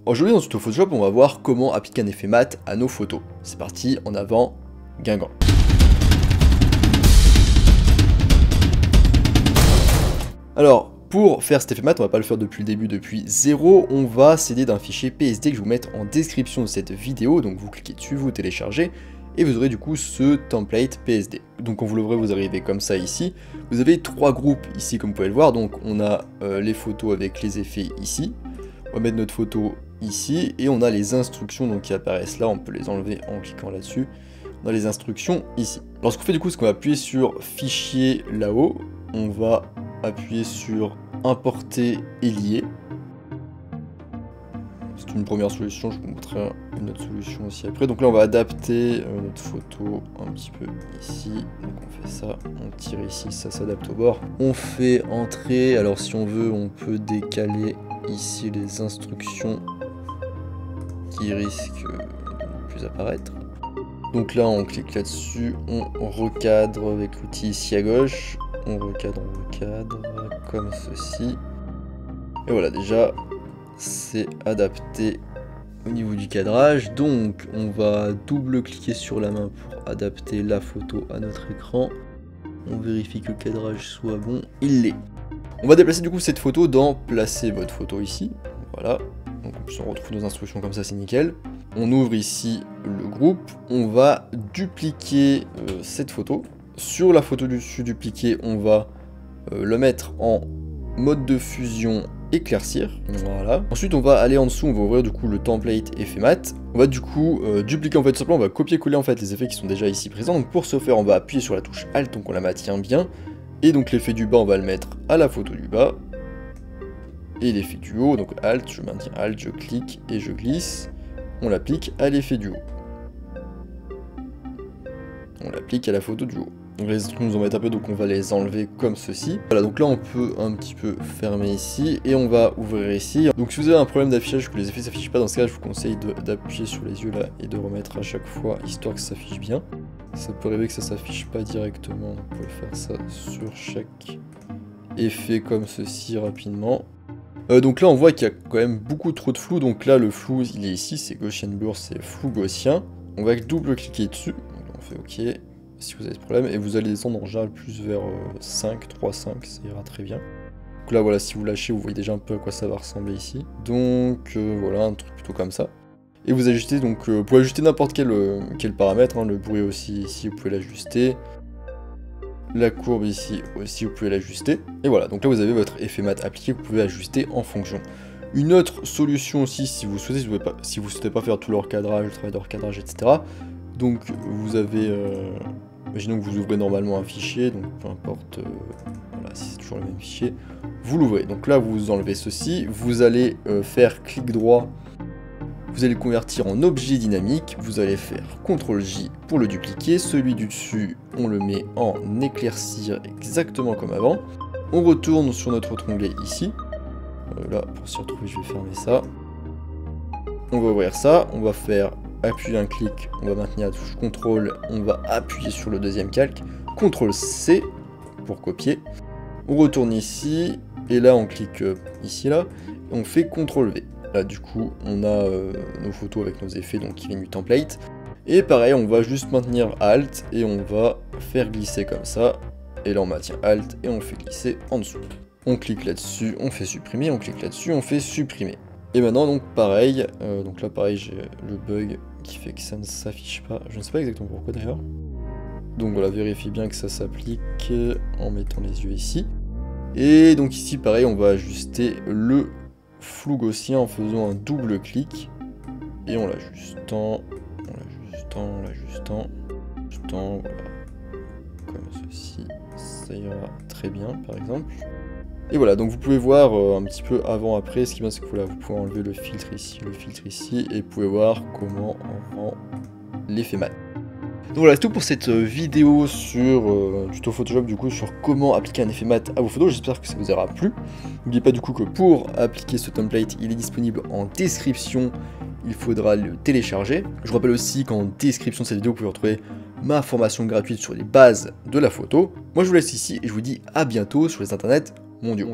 Aujourd'hui dans ce tuto Photoshop, on va voir comment appliquer un effet mat à nos photos. C'est parti, en avant, Guingamp. Alors, pour faire cet effet mat, on va pas le faire depuis le début, depuis zéro, on va s'aider d'un fichier PSD que je vais vous mettre en description de cette vidéo, donc vous cliquez dessus, vous téléchargez, et vous aurez du coup ce template PSD. Donc quand vous l'ouvrez, vous arrivez comme ça ici. Vous avez trois groupes ici comme vous pouvez le voir, donc on a les photos avec les effets ici, on va mettre notre photo ici, et on a les instructions donc qui apparaissent là, on peut les enlever en cliquant là-dessus. On a les instructions ici. Lorsqu'on fait du coup, ce qu'on va appuyer sur fichier là-haut, on va appuyer sur importer et lier. C'est une première solution, je vous montrerai une autre solution aussi après. Donc là on va adapter notre photo un petit peu ici. Donc on fait ça, on tire ici, ça s'adapte au bord. On fait entrer, alors si on veut on peut décaler ici les instructions qui risquent de plus apparaître. Donc là on clique là-dessus, on recadre avec l'outil ici à gauche. On recadre comme ceci. Et voilà, déjà c'est adapté au niveau du cadrage. Donc on va double-cliquer sur la main pour adapter la photo à notre écran. On vérifie que le cadrage soit bon, il l'est. On va déplacer du coup cette photo dans placer votre photo ici. Voilà, donc on retrouve nos instructions comme ça, c'est nickel. On ouvre ici le groupe, on va dupliquer cette photo. Sur la photo du dessus dupliquée, on va le mettre en mode de fusion éclaircir. Voilà. Ensuite, on va aller en dessous, on va ouvrir du coup le template effet mat. On va du coup dupliquer en fait simplement, on va copier-coller en fait les effets qui sont déjà ici présents. Donc pour ce faire, on va appuyer sur la touche Alt, donc on la maintient bien. Et donc l'effet du bas, on va le mettre à la photo du bas. Et l'effet du haut, donc Alt, je maintiens Alt, je clique et je glisse. On l'applique à l'effet du haut. On l'applique à la photo du haut. Donc les instructions nous en mettent un peu, donc on va les enlever comme ceci. Voilà, donc là on peut un petit peu fermer ici, et on va ouvrir ici. Donc si vous avez un problème d'affichage, que les effets s'affichent pas, dans ce cas je vous conseille d'appuyer sur les yeux là, et de remettre à chaque fois, histoire que ça s'affiche bien. Ça peut arriver que ça s'affiche pas directement, donc on peut faire ça sur chaque effet comme ceci rapidement. Donc là on voit qu'il y a quand même beaucoup trop de flou, donc là le flou il est ici, c'est Gaussian Blur, c'est flou gaussien. On va double-cliquer dessus, donc là on fait OK. Si vous avez ce problème, et vous allez descendre en général plus vers 5, 3, 5, ça ira très bien. Donc là voilà, si vous lâchez, vous voyez déjà un peu à quoi ça va ressembler ici. Donc voilà, un truc plutôt comme ça. Et vous ajustez, donc vous pouvez ajuster n'importe quel paramètre, hein, le bruit aussi ici, vous pouvez l'ajuster. La courbe ici aussi, vous pouvez l'ajuster. Et voilà, donc là vous avez votre effet mat appliqué, vous pouvez ajuster en fonction. Une autre solution aussi, si vous souhaitez, si vous souhaitez pas faire tout le recadrage, le travail de recadrage, etc. Donc vous avez... imaginons que vous ouvrez normalement un fichier, donc peu importe voilà, si c'est toujours le même fichier, vous l'ouvrez. Donc là, vous enlevez ceci, vous allez faire clic droit, vous allez le convertir en objet dynamique, vous allez faire CTRL-J pour le dupliquer, celui du dessus, on le met en éclaircir exactement comme avant. On retourne sur notre autre onglet ici. Là, pour s'y retrouver, je vais fermer ça. On va ouvrir ça, on va faire... appuyer un clic, on va maintenir la touche CTRL, on va appuyer sur le deuxième calque, CTRL-C pour copier. On retourne ici, et là on clique ici là, et on fait CTRL-V. Là du coup on a nos photos avec nos effets donc qui viennent du template. Et pareil, on va juste maintenir Alt, et on va faire glisser comme ça. Et là on maintient Alt, et on fait glisser en dessous. On clique là-dessus, on fait supprimer, on clique là-dessus, on fait supprimer. Et maintenant donc pareil, donc là pareil j'ai le bug qui fait que ça ne s'affiche pas, je ne sais pas exactement pourquoi d'ailleurs. Donc voilà, vérifiez bien que ça s'applique en mettant les yeux ici. Et donc ici pareil, on va ajuster le flou gaussien en faisant un double clic. Et en l'ajustant, voilà. Comme ceci, ça ira très bien par exemple. Et voilà, donc vous pouvez voir un petit peu avant-après, ce qui est bien c'est que voilà, vous pouvez enlever le filtre ici, et vous pouvez voir comment on rend l'effet mat. Donc voilà, c'est tout pour cette vidéo sur tuto Photoshop, du coup, sur comment appliquer un effet mat à vos photos. J'espère que ça vous aura plu. N'oubliez pas du coup que pour appliquer ce template, il est disponible en description, il faudra le télécharger. Je vous rappelle aussi qu'en description de cette vidéo, vous pouvez retrouver ma formation gratuite sur les bases de la photo. Moi je vous laisse ici, et je vous dis à bientôt sur les internets mondiaux.